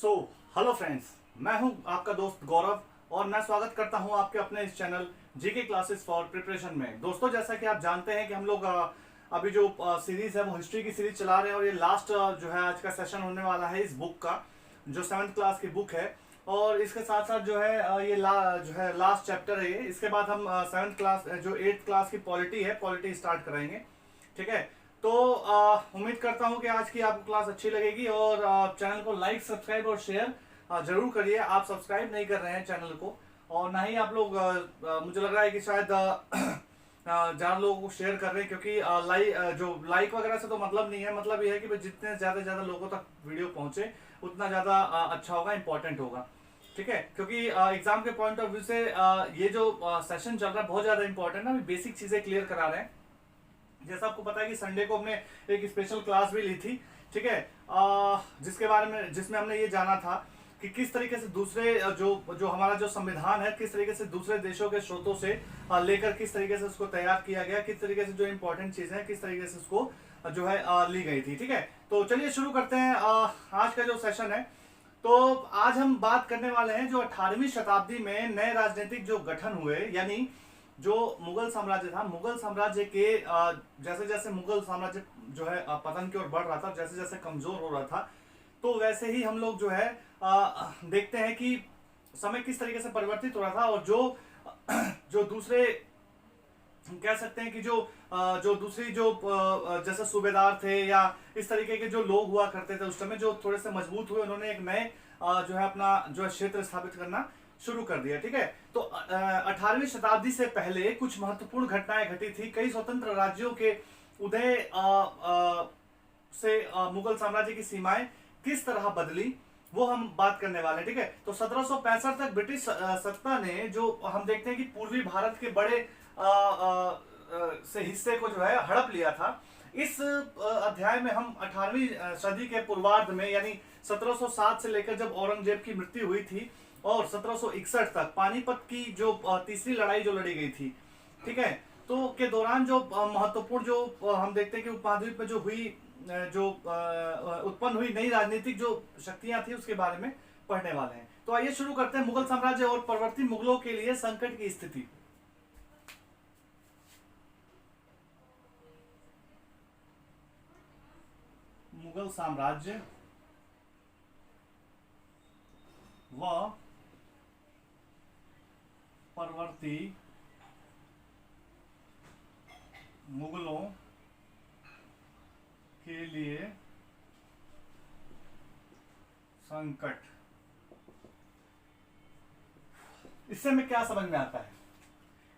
So hello friends, मैं हूं आपका दोस्त गौरव और मैं स्वागत करता हूं आपके अपने इस channel GK classes for preparation में। दोस्तों, जैसा कि आप जानते हैं कि हम लोग अभी जो सीरीज है वो हिस्ट्री की सीरीज चला रहे हैं और ये लास्ट जो है आज का सेशन होने वाला है इस बुक का, जो 7th क्लास की बुक है। और इसके साथ साथ जो है जो है लास्ट चैप्टर है ये। इसके बाद हम 7th क्लास जो 8th क्लास की पॉलिटी है, पॉलिटी स्टार्ट कराएंगे। ठीक है, तो उम्मीद करता हूं कि आज की आपको क्लास अच्छी लगेगी और चैनल को लाइक, सब्सक्राइब और शेयर जरूर करिए। आप सब्सक्राइब नहीं कर रहे हैं चैनल को और ना ही आप लोग मुझे लग रहा है कि शायद ज्यादा लोगों को शेयर कर रहे हैं, क्योंकि जो लाइक वगैरह से तो मतलब नहीं है। मतलब ये है कि भाई जितने ज्यादा से ज्यादा लोगों तक वीडियो पहुंचे उतना ज्यादा अच्छा होगा, इंपॉर्टेंट होगा। ठीक है, क्योंकि एग्जाम के पॉइंट ऑफ व्यू से ये जो सेशन चल रहा है बहुत ज्यादा इंपॉर्टेंट है। अभी बेसिक चीजें क्लियर करा रहे हैं। जैसा आपको पता है कि संडे को हमने एक स्पेशल क्लास भी ली थी। ठीक है, जिसके बारे में जिसमें हमने ये जाना था कि किस तरीके से दूसरे जो जो हमारा जो संविधान है किस तरीके से दूसरे देशों के स्रोतों से लेकर किस तरीके से उसको तैयार किया गया, किस तरीके से जो इंपॉर्टेंट चीजें हैं किस तरीके से उसको जो है ली गई थी। ठीक है, तो चलिए शुरू करते हैं आज का जो सेशन है। तो आज हम बात करने वाले हैं जो 18वीं शताब्दी में नए राजनीतिक जो गठन हुए, यानी जो मुगल साम्राज्य था, मुगल साम्राज्य के जैसे जैसे मुगल साम्राज्य जो है पतन की ओर बढ़ रहा था, जैसे जैसे कमजोर हो रहा था, तो वैसे ही हम लोग जो है देखते हैं कि समय किस तरीके से परिवर्तित हो रहा था। और जो जो दूसरे कह सकते हैं कि जो दूसरी जो जैसे सूबेदार थे या इस तरीके के जो लोग हुआ करते थे उस समय, जो थोड़े से मजबूत हुए, उन्होंने एक नए जो है अपना जो है क्षेत्र स्थापित करना शुरू कर दिया। ठीक है, तो 18वीं शताब्दी से पहले कुछ महत्वपूर्ण घटनाएं घटी थी। कई स्वतंत्र राज्यों के उदय से मुगल साम्राज्य की सीमाएं किस तरह बदली, वो हम बात करने वाले हैं। ठीक है, तो 1765 तक ब्रिटिश सत्ता ने जो हम देखते हैं कि पूर्वी भारत के बड़े से हिस्से को जो है हड़प लिया था। इस अध्याय में हम 18वीं सदी के पूर्वार्ध में, यानी 1707 से लेकर जब औरंगजेब की मृत्यु हुई थी और 1761 तक पानीपत की जो तीसरी लड़ाई जो लड़ी गई थी, ठीक है, तो के दौरान जो महत्वपूर्ण जो हम देखते हैं कि उपमहाद्वीप में जो हुई जो उत्पन्न हुई नई राजनीतिक जो शक्तियां थी उसके बारे में पढ़ने वाले हैं। तो आइए शुरू करते हैं। मुगल साम्राज्य और परवर्ती मुगलों के लिए संकट की स्थिति। मुगल साम्राज्य व परवर्ती मुगलों के लिए संकट। इससे हमें क्या समझ में आता है,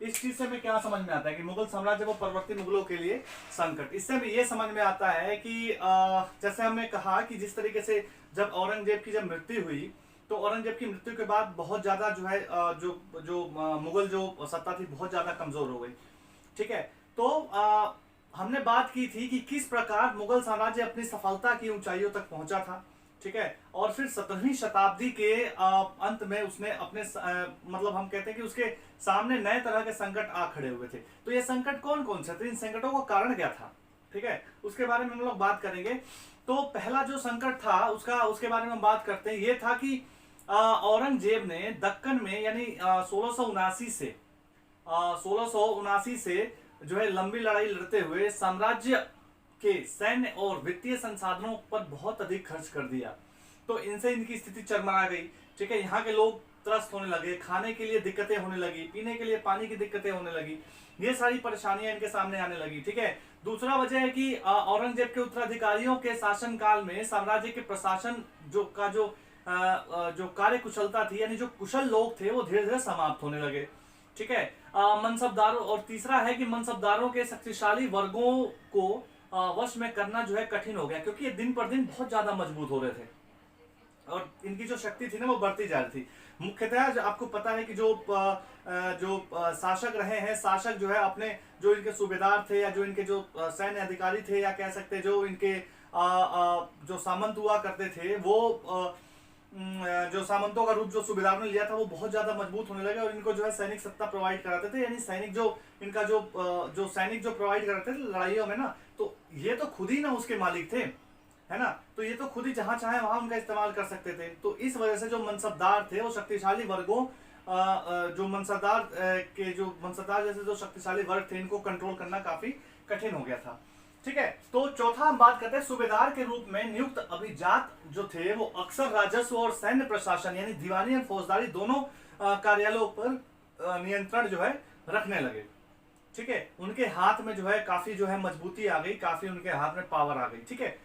इस चीज से हमें क्या समझ में आता है कि मुगल साम्राज्य व परवर्ती मुगलों के लिए संकट। इससे हमें यह समझ में आता है कि जैसे हमने कहा कि जिस तरीके से जब औरंगजेब की जब मृत्यु हुई, तो औरंगजेब की मृत्यु के बाद बहुत ज्यादा जो है जो जो मुगल जो सत्ता थी बहुत ज्यादा कमजोर हो गई। ठीक है, तो हमने बात की थी कि किस प्रकार मुगल साम्राज्य अपनी सफलता की ऊंचाइयों तक पहुंचा था। ठीक है, और फिर 17वीं शताब्दी के अंत में उसने अपने मतलब हम कहते हैं कि उसके सामने नए तरह के संकट आ खड़े हुए थे। तो ये संकट कौन कौन से थे, इन संकटों का कारण क्या था, ठीक है, उसके बारे में हम लोग बात करेंगे। तो पहला जो संकट था उसके बारे में हम बात करते हैं। ये था कि औरंगजेब ने दक्कन में, यानी 1679 से जो है लंबी लड़ाई लड़ते हुए साम्राज्य के सैन्य और वित्तीय संसाधनों पर बहुत अधिक खर्च कर दिया। तो इनसे इनकी स्थिति चरमरा गई। ठीक है, यहाँ के लोग त्रस्त होने लगे, खाने के लिए दिक्कतें होने लगी, पीने के लिए पानी की दिक्कतें होने लगी, ये सारी परेशानियां इनके सामने आने लगी। ठीक है, दूसरा वजह है कि औरंगजेब के उत्तराधिकारियों के शासन काल में साम्राज्य के प्रशासन जो कार्य कुशलता थी, यानी जो कुशल लोग थे, वो धीरे धीरे समाप्त होने लगे। ठीक है, मनसबदारों, और तीसरा है कि मनसबदारों के शक्तिशाली वर्गों को वश में करना जो है कठिन हो गया, क्योंकि ये दिन पर दिन बहुत ज्यादा मजबूत हो रहे थे और इनकी जो शक्ति थी ना वो बढ़ती जा रही थी। मुख्यतः आपको पता है कि जो शासक रहे हैं, शासक जो है अपने जो इनके सूबेदार थे या जो इनके जो सैन्य अधिकारी थे, या कह सकते जो इनके जो सामंत हुआ करते थे, वो जो सामंतों का रूप जो सूबेदार ने लिया था वो बहुत ज्यादा मजबूत होने लगे और इनको जो है सैनिक सत्ता प्रोवाइड कराते थे। यानी सैनिक जो इनका जो सैनिक जो प्रोवाइड कराते थे लड़ाइयों में ना, तो ये तो खुद ही ना उसके मालिक थे, है ना। तो ये तो खुद ही जहां चाहे वहां उनका इस्तेमाल कर सकते थे। तो इस वजह से जो मनसबदार थे वो शक्तिशाली वर्गों जो मनसबदार जैसे जो शक्तिशाली वर्ग थे इनको कंट्रोल करना काफी कठिन हो गया था। ठीक है, तो चौथा हम बात करते हैं सूबेदार के रूप में नियुक्त अभिजात जो थे वो अक्सर राजस्व और सैन्य प्रशासन यानी दीवानी और फौजदारी दोनों कार्यालयों पर नियंत्रण जो है रखने लगे। ठीक है, उनके हाथ में जो है काफी जो है मजबूती आ गई, काफी उनके हाथ में पावर आ गई। ठीक है,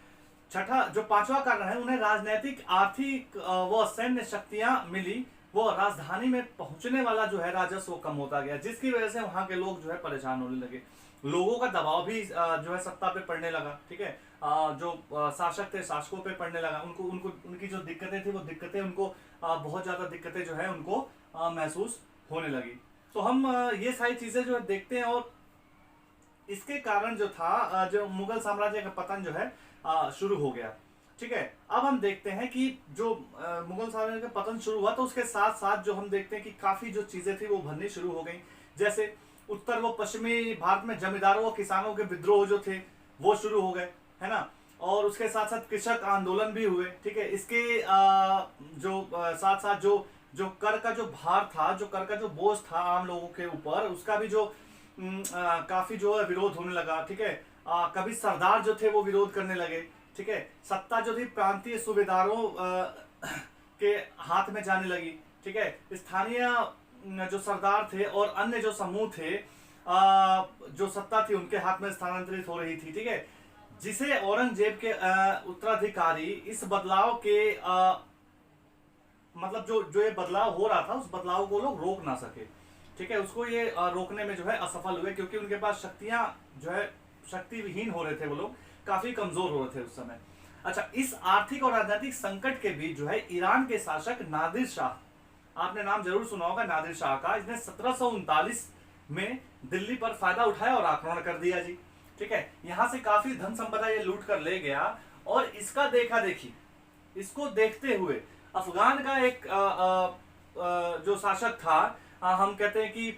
छठा जो पांचवा कारण है, उन्हें राजनीतिक आर्थिक व सैन्य शक्तियां मिली। वो राजधानी में पहुंचने वाला जो है राजस्व कम होता गया, जिसकी वजह से वहां के लोग जो है परेशान होने लगे। लोगों का दबाव भी जो है सत्ता पे पड़ने लगा। ठीक है, जो शासक थे शासकों पे पड़ने लगा। उनको उनको उनकी जो दिक्कतें थी वो दिक्कतें उनको बहुत ज्यादा दिक्कतें जो है उनको महसूस होने लगी। तो हम ये सारी चीजें जो है देखते हैं और इसके कारण जो था जो मुगल साम्राज्य का पतन जो है शुरू हो गया। ठीक है, अब हम देखते हैं कि जो मुगल साम्राज्य का पतन शुरू हुआ तो उसके साथ साथ जो हम देखते हैं कि काफी जो चीजें थी वो उभरनी शुरू हो गई। जैसे उत्तर व पश्चिमी भारत में जमींदारों और किसानों के विद्रोह जो थे वो शुरू हो गए, है ना। और उसके साथ साथ कृषक आंदोलन भी हुए। ठीक है, इसके साथ साथ जो जो कर का जो भार था, जो कर का जो बोझ था आम लोगों के ऊपर, उसका भी जो काफी जो है विरोध होने लगा। ठीक है, कभी सरदार जो थे वो विरोध करने लगे। ठीक है, सत्ता जो थी प्रांतीय सूबेदारों के हाथ में जाने लगी। ठीक है, स्थानीय जो सरदार थे और अन्य जो समूह थे जो सत्ता थी उनके हाथ में स्थानांतरित हो रही थी। ठीक है, जिसे औरंगजेब के उत्तराधिकारी इस बदलाव के मतलब जो ये बदलाव हो रहा था उस बदलाव को लोग रोक ना सके। ठीक है, उसको ये रोकने में जो है असफल हुए, क्योंकि उनके पास शक्तियां जो है शक्तिविहीन हो रहे थे, वो लोग काफी कमजोर हो रहे थे उस समय। अच्छा, इस आर्थिक और राजनीतिक संकट के बीच जो है ईरान के शासक नादिर शाह, आपने नाम जरूर सुना होगा नादिर शाह का, इसने 1739 में दिल्ली पर फायदा उठाया और आक्रमण कर दिया जी। ठीक है, यहां से काफी धन संपदा ये लूट कर ले गया और इसका देखा देखी, इसको देखते हुए अफगान का एक जो शासक था, हम कहते हैं कि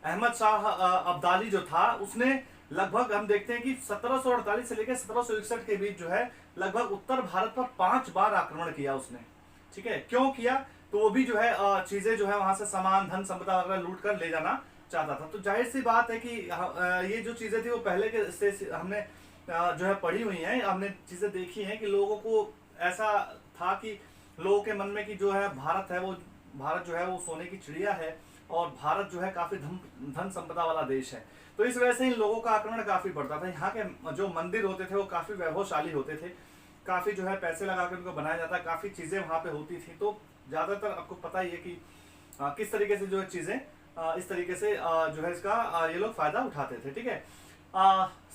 अहमद शाह अब्दाली जो था, उसने लगभग हम देखते हैं कि 1748 से लेकर 1761 के बीच जो है लगभग उत्तर भारत पर 5 बार आक्रमण किया उसने। ठीक है, क्यों किया? तो वो भी जो है चीजें जो है वहां से सामान धन संपदा वगैरह लूट कर ले जाना चाहता था। तो जाहिर सी बात है कि ये जो चीजें थी वो पहले के से हमने जो है पढ़ी हुई हैं, हमने चीजें देखी हैं कि लोगों को ऐसा था कि लोगों के मन में कि जो है भारत जो है वो सोने की चिड़िया है और भारत जो है काफी धन संपदा वाला देश है। तो इस वजह से इन लोगों का आक्रमण काफी बढ़ता था। यहाँ के जो मंदिर होते थे वो काफी वैभवशाली होते थे, काफी जो है पैसे लगा कर उनको बनाया जाता, काफी चीजें वहां पे होती थी। तो ज्यादातर आपको पता ही है कि किस तरीके से जो है चीजें इस तरीके से जो है इसका ये लोग फायदा उठाते थे। ठीक है,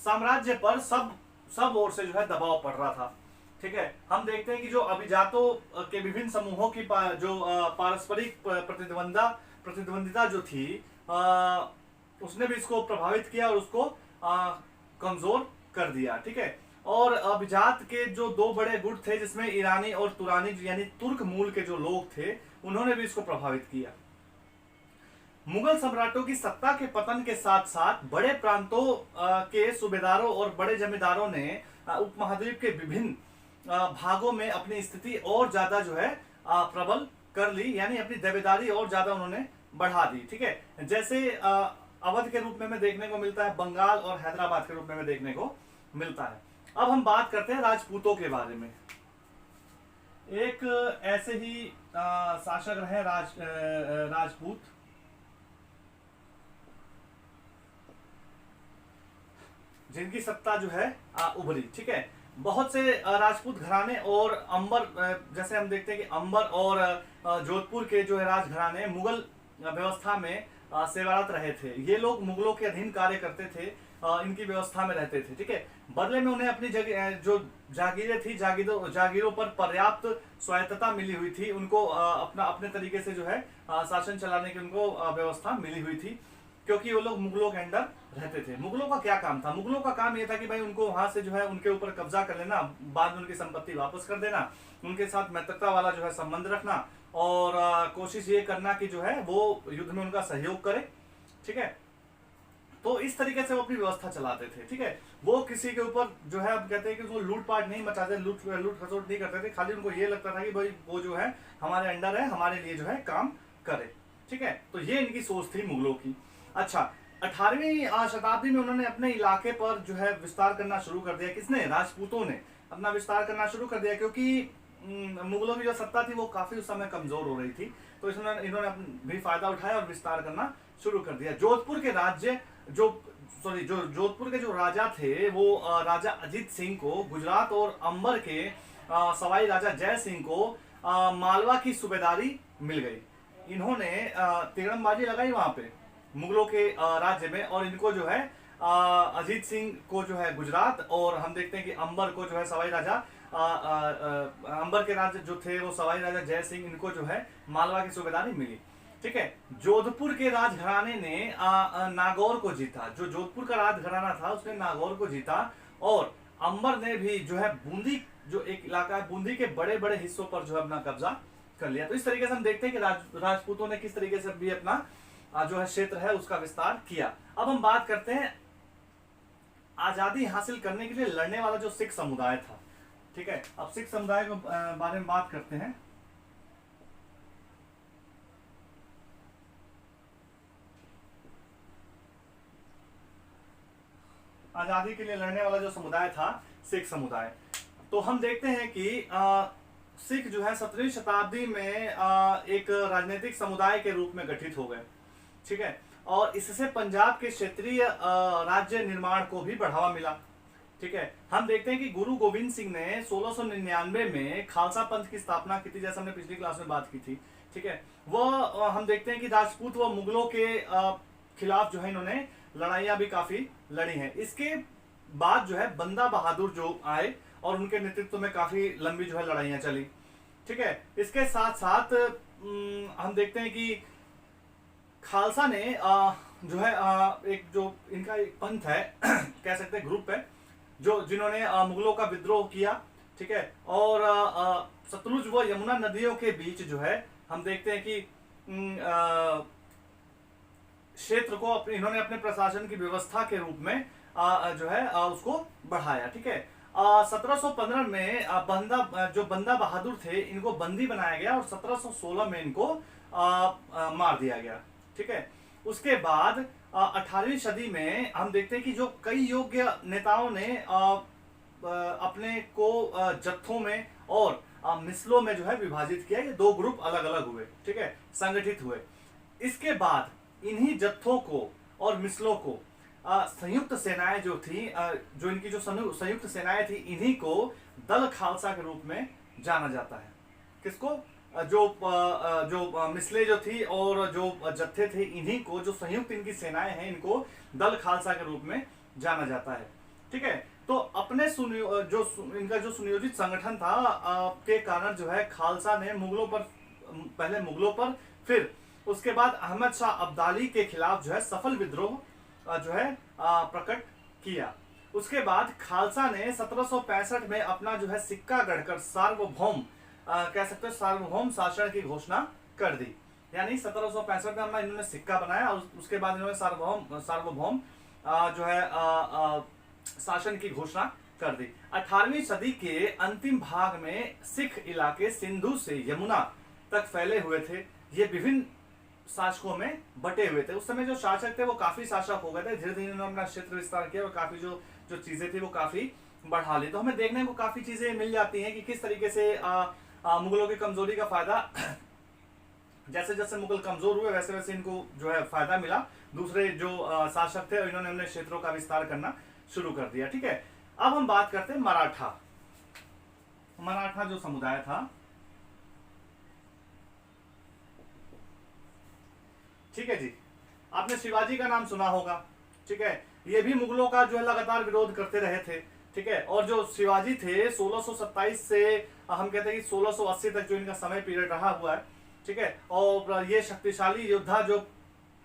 साम्राज्य पर सब ओर से जो है दबाव पड़ रहा था। ठीक है, हम देखते हैं कि जो अभिजातों के विभिन्न समूहों की जो पारस्परिक प्रतिद्वंदिता जो थी उसने भी इसको प्रभावित किया और उसको कमजोर कर दिया। ठीक है, और अभिजात के जो दो बड़े गुट थे जिसमें ईरानी और तुरानी यानी तुर्क मूल के जो लोग थे, उन्होंने भी इसको प्रभावित किया। मुगल सम्राटों की सत्ता के पतन के साथ साथ बड़े प्रांतों के सूबेदारों और बड़े जमींदारों ने उपमहाद्वीप के विभिन्न भागों में अपनी स्थिति और ज्यादा जो है प्रबल कर ली, यानी अपनी दावेदारी और ज्यादा उन्होंने बढ़ा दी। ठीक है, जैसे अवध के रूप में देखने को मिलता है, बंगाल और हैदराबाद के रूप में देखने को मिलता है। अब हम बात करते हैं राजपूतों के बारे में। एक ऐसे ही शासक रहे राजपूत, जिनकी सत्ता जो है उभरी। ठीक है, बहुत से राजपूत घराने और अंबर, जैसे हम देखते हैं कि अंबर और जोधपुर के जो है राजघराने मुगल व्यवस्था में सेवारत रहे थे। ये लोग मुगलों के अधीन कार्य करते थे, इनकी व्यवस्था में रहते थे। ठीक है, बदले में उन्हें अपनी जगह जो जागीरें थी, जागीरों पर पर्याप्त स्वायत्तता मिली हुई थी। उनको अपने तरीके से जो है शासन चलाने की उनको व्यवस्था मिली हुई थी, क्योंकि वो लोग मुगलों के अंडर रहते थे। मुगलों का क्या काम था? मुगलों का काम ये था कि भाई उनको वहां से जो है उनके ऊपर कब्जा कर लेना, बाद में उनकी संपत्ति वापस कर देना, उनके साथ मित्रता वाला जो है संबंध रखना और कोशिश ये करना कि जो है वो युद्ध में उनका सहयोग करे। ठीक है, तो इस तरीके से वो अपनी व्यवस्था चलाते थे, ठीक है। वो किसी के ऊपर जो है, अब कहते हैं कि वो लूटपाट नहीं मचाते, लूट खसोट नहीं करते थे, खाली उनको ये लगता था कि भाई वो जो है हमारे अंडर है, हमारे लिए जो है काम करे, ठीक है। तो ये इनकी सोच थी मुगलों की। अच्छा, 18वीं शताब्दी में उन्होंने अपने इलाके पर जो है विस्तार करना शुरू कर दिया। किसने? राजपूतों ने अपना विस्तार करना शुरू कर दिया, क्योंकि मुगलों की जो सत्ता थी वो काफी उस समय कमजोर हो रही थी। तो इसमें इन्होंने भी फायदा उठाया और विस्तार करना शुरू कर दिया। जोधपुर के राज्य जो जोधपुर के जो राजा थे वो राजा अजीत सिंह को गुजरात और अंबर के सवाई राजा जय सिंह को मालवा की सूबेदारी मिल गई। इन्होंने तिरंगबाजी लगाई वहां पे मुगलों के राज्य में, और इनको जो है अजीत सिंह को जो है गुजरात, और हम देखते हैं कि अंबर को जो है सवाई राजा अंबर के राज्य जो थे वो सवाई राजा जय सिंह, इनको जो है मालवा की सूबेदारी मिली, ठीक है। जोधपुर के राजघराने ने नागौर को जीता। जो जोधपुर का राजघराना था उसने नागौर को जीता, और अंबर ने भी जो है बूंदी, जो एक इलाका है बूंदी के बड़े बड़े हिस्सों पर जो है अपना कब्जा कर लिया। तो इस तरीके से हम देखते हैं कि राजपूतों ने किस तरीके से भी अपना जो है क्षेत्र है उसका विस्तार किया। अब हम बात करते हैं आजादी हासिल करने के लिए लड़ने वाला जो सिख समुदाय था, ठीक है। अब सिख समुदाय के बारे में बात करते हैं। आजादी के लिए लड़ने वाला जो समुदाय था सिख समुदाय, तो हम देखते हैं कि सिख जो है 17वीं शताब्दी में एक राजनीतिक समुदाय के रूप में गठित हो गए, ठीक है। और इससे पंजाब के क्षेत्रीय राज्य निर्माण को भी बढ़ावा मिला, ठीक है। हम देखते हैं कि गुरु गोविंद सिंह ने 1699 में खालसा पंथ की स्थापना की थी, जैसे हमने पिछली क्लास में बात की थी, ठीक है। वह हम देखते हैं कि राजपूत व मुगलों के खिलाफ जो है इन्होंने लड़ाइयां भी काफी लड़ी हैं। इसके बाद जो है बंदा बहादुर जो आए और उनके नेतृत्व में काफी लंबी जो है लड़ाइयां चली, ठीक है। इसके साथ साथ हम देखते हैं कि खालसा ने जो है एक जो इनका एक पंथ है कह सकते हैं ग्रुप है, जो जिन्होंने मुगलों का विद्रोह किया, ठीक है। और सतलुज व यमुना नदियों के बीच जो है हम देखते हैं कि क्षेत्र को इन्होंने अपने प्रशासन की व्यवस्था के रूप में जो है उसको बढ़ाया, ठीक है। 1715 में बंदा बहादुर थे इनको बंदी बनाया गया और 1716 में इनको मार दिया गया, ठीक है। उसके बाद 18वीं सदी में हम देखते हैं कि जो कई योग्य नेताओं ने अपने को जत्थों में और मिसलों में जो है विभाजित किया। ये दो ग्रुप अलग अलग हुए, ठीक है, संगठित हुए। इसके बाद इन्हीं जत्थों को और मिसलों को संयुक्त सेनाएं जो थी, जो इनकी जो संयुक्त सेनाएं थी, इन्हीं को दल खालसा के रूप में जाना जाता है। किसको? जो मिसलें जो थी और जो जत्थे थे, इन्हीं को, जो संयुक्त इनकी सेनाएं हैं, इनको दल खालसा के रूप में जाना जाता है, ठीक है। तो अपने इनका जो सुनियोजित संगठन था के कारण जो है खालसा ने पहले मुगलों पर, फिर उसके बाद अहमद शाह अब्दाली के खिलाफ जो है सफल विद्रोह जो है प्रकट किया। उसके बाद खालसा ने 1765 में अपना जो है सिक्का गढ़कर सार्वभौम कह सकते हैं सार्वभौम शासन की घोषणा कर दी। यानी 1765 में अपना इन्होंने सिक्का बनाया और उसके बाद इन्होंने सार्वभौम जो है शासन की घोषणा कर दी। 18वीं सदी के अंतिम भाग में सिख इलाके सिंधु से यमुना तक फैले हुए थे। ये विभिन्न शासकों में बटे हुए थे। उस समय जो शासक थे वो काफी शासक हो गए थे, धीरे धीरे उन्होंने अपना क्षेत्र विस्तार किया और काफी जो चीजें थी वो काफी बढ़ा ली। तो हमें देखने को काफी चीजें मिल जाती हैं कि किस तरीके से मुगलों की कमजोरी का फायदा, जैसे जैसे मुगल कमजोर हुए वैसे वैसे इनको जो है फायदा मिला। दूसरे जो शासक थे इन्होंने अपने क्षेत्रों का विस्तार करना शुरू कर दिया, ठीक है। अब हम बात करते हैं मराठा जो समुदाय था, ठीक है जी। आपने शिवाजी का नाम सुना होगा, ठीक है। ये भी मुगलों का जो है लगातार विरोध करते रहे थे, ठीक है। और जो शिवाजी थे 1627 से हम कहते हैं कि 1680 तक जो इनका समय पीरियड रहा हुआ है, ठीक है। और ये शक्तिशाली योद्धा जो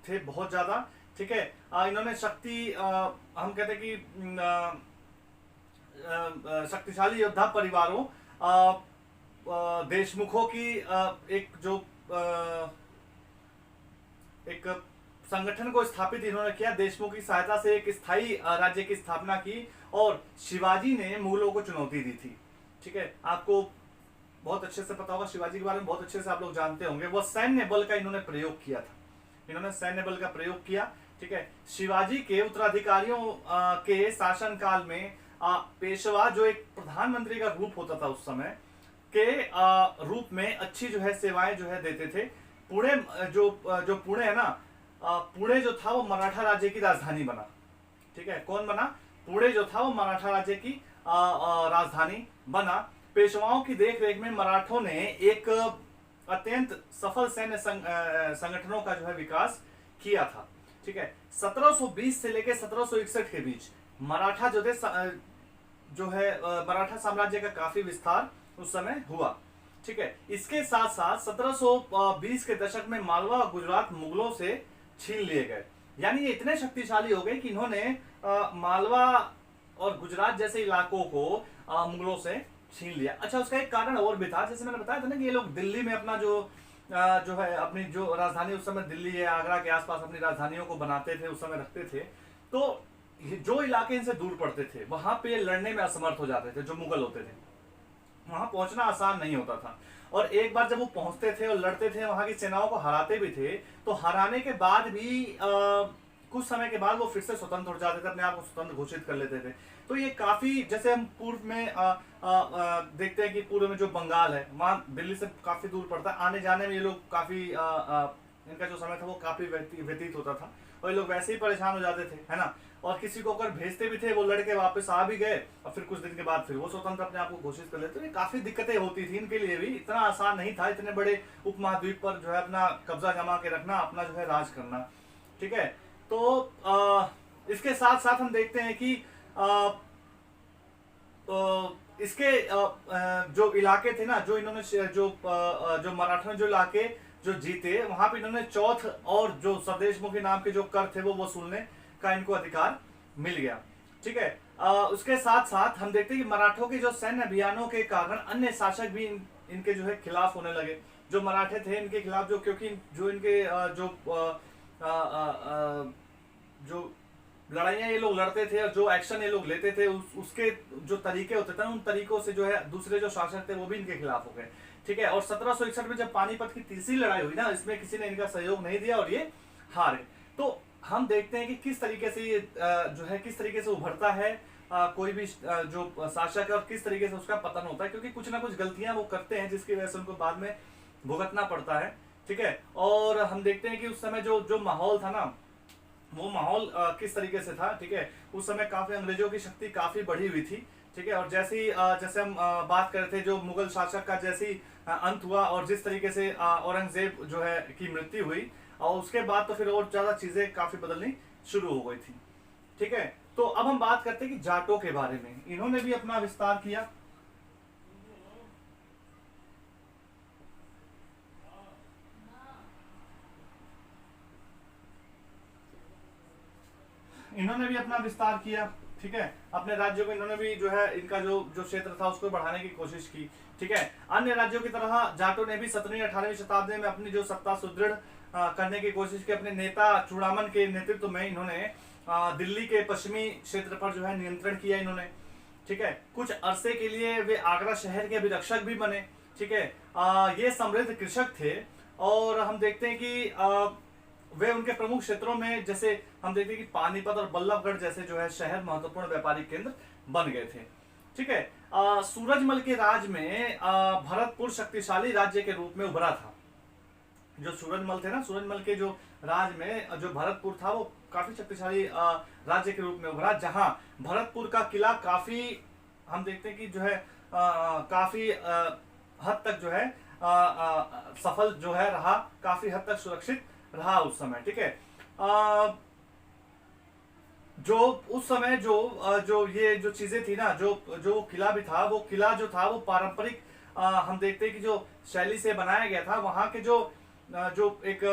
थे बहुत ज्यादा, ठीक है। इन्होंने हम कहते हैं कि शक्तिशाली योद्धा परिवारों देशमुखों की एक संगठन को स्थापित इन्होंने किया, देशमुख की सहायता से एक स्थायी राज्य की स्थापना की और शिवाजी ने मुगलों को चुनौती दी थी। ठीक है, आपको बहुत अच्छे से पता होगा, शिवाजी के बारे में बहुत अच्छे से आप लोग जानते होंगे। वह सैन्य बल का इन्होंने प्रयोग किया था, इन्होंने सैन्य बल का प्रयोग किया। ठीक है, शिवाजी के उत्तराधिकारियों के शासन काल में पेशवा जो एक प्रधानमंत्री का रूप होता था उस समय के रूप में अच्छी जो है सेवाएं जो है देते थे। पुणे जो पुणे है ना, पुणे जो था वो मराठा राज्य की राजधानी बना। ठीक है, कौन बना? पुणे जो था वो मराठा राज्य की राजधानी बना। पेशवाओं की देखरेख में मराठों ने एक अत्यंत सफल सैन्य संगठनों का जो है विकास किया था। ठीक है, 1720 से लेकर 1761 के बीच मराठा जो थे जो है मराठा साम्राज्य का काफी विस्तार उस समय हुआ। ठीक है, इसके साथ साथ 1720 के दशक में मालवा और गुजरात मुगलों से छीन लिए गए। यानी ये इतने शक्तिशाली हो गए कि इन्होंने मालवा और गुजरात जैसे इलाकों को मुगलों से छीन लिया। अच्छा, उसका एक कारण और भी था, जैसे मैंने बताया था ना कि ये लोग दिल्ली में अपना जो है अपनी जो राजधानी उस समय दिल्ली है, आगरा के आसपास अपनी राजधानियों को बनाते थे, उस समय रखते थे। तो जो इलाके इनसे दूर पड़ते थे वहां पे लड़ने में असमर्थ हो जाते थे। जो मुगल होते थे वहां पहुंचना आसान नहीं होता था, और एक बार जब वो पहुंचते थे और लड़ते थे, वहां की सेनाओं को हराते भी थे, तो हराने के बाद भी कुछ समय के बाद वो फिर से स्वतंत्र हो जाते थे, अपने आप को स्वतंत्र घोषित कर लेते थे। तो ये काफी, जैसे हम पूर्व में देखते हैं कि पूर्व में जो बंगाल है वहां दिल्ली से काफी दूर पड़ता है, आने जाने में ये लोग काफी इनका जो समय था वो काफी व्यतीत होता था, और ये लोग वैसे ही परेशान हो जाते थे, है ना। और किसी को अगर भेजते भी थे, वो लड़के वापस आ भी गए और फिर कुछ दिन के बाद फिर वो स्वतंत्र अपने आप को घोषित कर लेते। तो ये काफी दिक्कतें होती थी इनके लिए भी, इतना आसान नहीं था इतने बड़े उपमहाद्वीप पर जो है अपना कब्जा जमा के रखना, अपना जो है राज करना। ठीक है, तो इसके साथ साथ हम देखते हैं कि इसके जो इलाके थे ना, जो इन्होंने जो मराठा ने जो इलाके जो जीते, वहां पे इन्होंने चौथ और जो स्वदेशमुखी नाम के जो कर थे वो वसूलने का इनको अधिकार मिल गया। ठीक है, उसके साथ साथ हम देखते हैं कि मराठों के जो सैन्य अभियानों के कारण अन्य शासक भी इनके जो है खिलाफ होने लगे। जो मराठे थे इनके खिलाफ, जो क्योंकि जो इनके जो लड़ाइयाँ ये लोग लड़ते थे और जो एक्शन ये लोग लेते थे, उसके जो तरीके होते थे उन तरीकों से जो है दूसरे जो शासक थे वो भी इनके खिलाफ हो गए। ठीक है, और 1761 में जब पानीपत की तीसरी लड़ाई हुई ना, इसमें किसी ने इनका सहयोग नहीं दिया और ये हारे। तो हम देखते हैं कि किस तरीके से ये जो है किस तरीके से उभरता है कोई भी जो शासक है, और किस तरीके से उसका पतन होता है, क्योंकि कुछ ना कुछ गलतियां वो करते हैं जिसकी वजह से उनको बाद में भुगतना पड़ता है। ठीक है, और हम देखते हैं कि उस समय जो माहौल था ना, वो माहौल किस तरीके से था। ठीक है, उस समय काफी अंग्रेजों की शक्ति काफी बढ़ी हुई थी। ठीक है, और जैसे हम बात कर रहे थे, जो मुगल शासक का जैसी अंत हुआ और जिस तरीके से औरंगजेब जो है की मृत्यु हुई, और उसके बाद तो फिर और ज्यादा चीजें काफी बदलनी शुरू हो गई थी। ठीक है, तो अब हम बात करते हैं कि जाटों के बारे में। इन्होंने भी अपना विस्तार किया। इन्होंने भी अपना विस्तार किया। ठीक है, अपने राज्यों को इन्होंने भी जो है इनका जो क्षेत्र था उसको बढ़ाने की कोशिश की। ठीक है, अन्य राज्यों की तरह जाटों ने भी 17वीं 18वीं शताब्दी में अपनी जो सत्ता सुदृढ़ करने की कोशिश की। अपने नेता चूड़ामन के नेतृत्व में इन्होंने दिल्ली के पश्चिमी क्षेत्र पर जो है नियंत्रण किया इन्होंने। ठीक है, कुछ अरसे के लिए वे आगरा शहर के अभिरक्षक भी बने। ठीक है, ये समृद्ध कृषक थे, और हम देखते हैं कि वे उनके प्रमुख क्षेत्रों में, जैसे हम देखते हैं कि पानीपत और बल्लभगढ़ जैसे जो है शहर महत्वपूर्ण व्यापारिक केंद्र बन गए थे। ठीक है, सूरजमल के राज में भरतपुर शक्तिशाली राज्य के रूप में उभरा था। जो सूरजमल थे ना, सूरजमल के जो राज में जो भरतपुर था वो काफी शक्तिशाली राज्य के रूप में उभरा, जहां भरतपुर का किला काफी, हम देखते हैं कि जो है काफी हद तक जो है सफल जो है रहा, काफी हद तक सुरक्षित रहा उस समय। ठीक है, जो उस समय जो ये जो चीजें थी ना, जो किला भी था, वो किला जो था वो पारंपरिक हम देखते हैं कि जो शैली से बनाया गया था। वहां के जो एक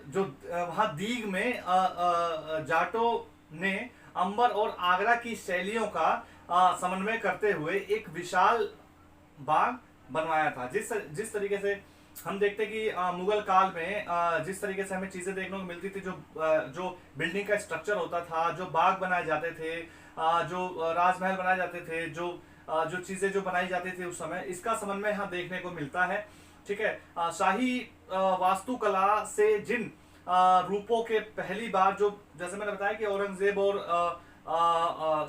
जो वहां दीग में जाटों ने अंबर और आगरा की शैलियों का समन्वय करते हुए एक विशाल बाग बनवाया था। जिस तरीके से हम देखते हैं कि मुगल काल में जिस तरीके से हमें चीजें देखने को मिलती थी, जो बिल्डिंग का स्ट्रक्चर होता था, जो बाग बनाए जाते थे, जो राजमहल बनाए जाते थे, जो चीजें जो बनाई जाती थी उस समय, इसका समन्वय यहाँ देखने को मिलता है। ठीक है। शाही वास्तुकला से जिन रूपों के पहली बार, जो जैसे मैंने बताया कि औरंगजेब और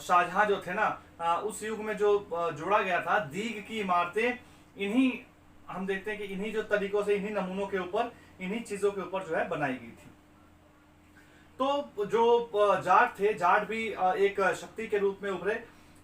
शाहजहां जो थे ना, उस युग में जो जोड़ा गया था, दीग की इमारतें, इन्हीं हम देखते हैं कि इन्हीं जो तरीकों से, इन्हीं नमूनों के ऊपर, इन्हीं चीजों के ऊपर जो है बनाई गई थी। तो जो जाट थे, जाट भी एक शक्ति के रूप में उभरे।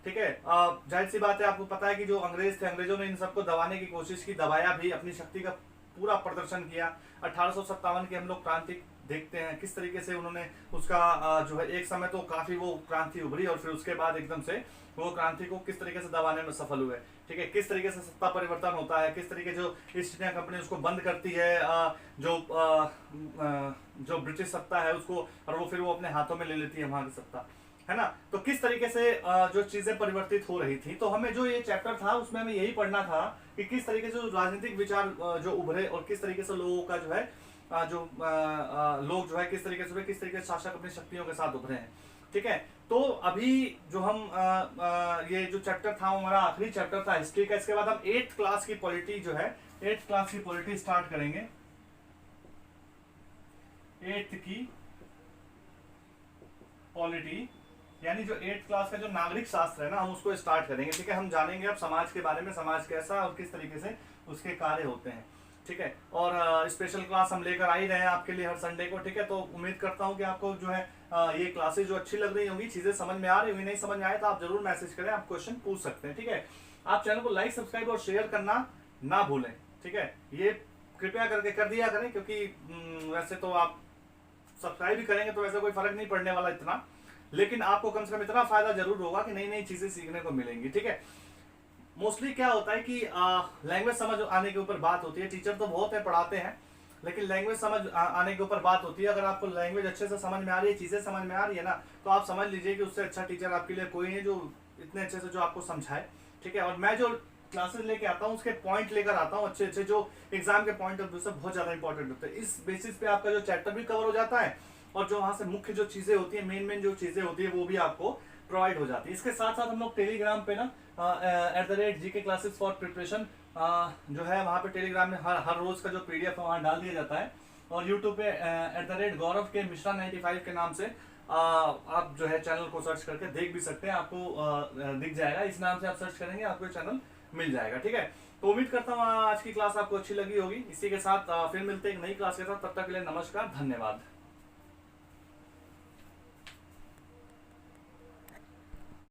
ठीक है। जाहिर सी बात है, आपको पता है कि जो अंग्रेज थे, अंग्रेजों ने इन सबको दबाने की कोशिश की, दबाया भी, अपनी शक्ति का पूरा प्रदर्शन किया। 1857 की हम लोग क्रांति देखते हैं, किस तरीके से उन्होंने उसका जो है, एक समय तो काफी वो क्रांति उभरी और फिर उसके बाद एकदम से वो क्रांति को किस तरीके से दबाने में सफल हुए। ठीक है। किस तरीके से सत्ता परिवर्तन होता है, किस तरीके जो ईस्ट इंडिया कंपनी उसको बंद करती है, जो ब्रिटिश सत्ता है उसको, और वो फिर वो अपने हाथों में ले लेती है वहां की सत्ता, है ना। तो किस तरीके से जो चीजें परिवर्तित हो रही थी, तो हमें जो ये चैप्टर था उसमें हमें यही पढ़ना था कि किस तरीके से राजनीतिक विचार जो उभरे और किस तरीके से लोगों का जो है, लोग जो है किस तरीके से शासक अपनी शक्तियों के साथ उभरे हैं। ठीक है। तो अभी जो हम ये जो चैप्टर था वो हमारा आखिरी चैप्टर था हिस्ट्री का। इसके बाद हम 8th क्लास की पॉलिटी जो है, 8th क्लास की पॉलिटी स्टार्ट करेंगे। 8th की पॉलिटी यानी जो 8th क्लास का जो नागरिक शास्त्र है ना, हम उसको स्टार्ट करेंगे। ठीक है। हम जानेंगे अब समाज के बारे में, समाज कैसा और किस तरीके से उसके कार्य होते हैं। ठीक है। और स्पेशल क्लास हम लेकर आ ही रहे हैं आपके लिए हर संडे को। ठीक है। तो उम्मीद करता हूं कि आपको जो है ये क्लासेस जो अच्छी लग रही होंगी, चीजें समझ में आ रही होंगी। नहीं समझ में आए तो आप जरूर मैसेज करें, आप क्वेश्चन पूछ सकते हैं। ठीक है। आप चैनल को लाइक, सब्सक्राइब और शेयर करना ना भूलें। ठीक है। ये कृपया करके कर दिया करें, क्योंकि वैसे तो आप सब्सक्राइब भी करेंगे तो वैसे कोई फर्क नहीं पड़ने वाला इतना, लेकिन आपको कम से कम इतना फायदा जरूर होगा कि नई नई चीजें सीखने को मिलेंगी। ठीक है। मोस्टली क्या होता है कि लैंग्वेज समझ आने के ऊपर बात होती है। टीचर तो बहुत है, पढ़ाते हैं, लेकिन लैंग्वेज समझ आने के ऊपर बात होती है। अगर आपको लैंग्वेज अच्छे से समझ में आ रही है, चीजें समझ में आ रही है ना, तो आप समझ लीजिए कि उससे अच्छा टीचर आपके लिए कोई नहीं जो इतने अच्छे से जो आपको समझाए। ठीक है। और मैं जो क्लासेस लेके आता हूँ उसके पॉइंट लेकर आता हूँ अच्छे अच्छे, जो एग्जाम के पॉइंट ऑफ व्यू से बहुत ज्यादा इंपॉर्टेंट होते हैं। इस बेसिस पे आपका जो चैप्टर भी कवर हो जाता है और जो वहां से मुख्य जो चीजें होती है, मेन जो चीजें होती है, वो भी आपको प्रोवाइड हो जाती है। इसके साथ साथ हम लोग टेलीग्राम पे ना @GK क्लासेस फॉर प्रिपरेशन जो है, वहाँ पे टेलीग्राम में हर रोज का जो PDF है वहाँ डाल दिया जाता है। और यूट्यूब पे @गौरव के मिश्रा 95 के नाम से आप जो है चैनल को सर्च करके देख भी सकते हैं, आपको दिख जाएगा। इस नाम से आप सर्च करेंगे, आपको चैनल मिल जाएगा। ठीक है। तो उम्मीद करता हूँ आज की क्लास आपको अच्छी लगी होगी। इसी के साथ फिर मिलते हैं एक नई क्लास के साथ। तब तक के लिए नमस्कार, धन्यवाद।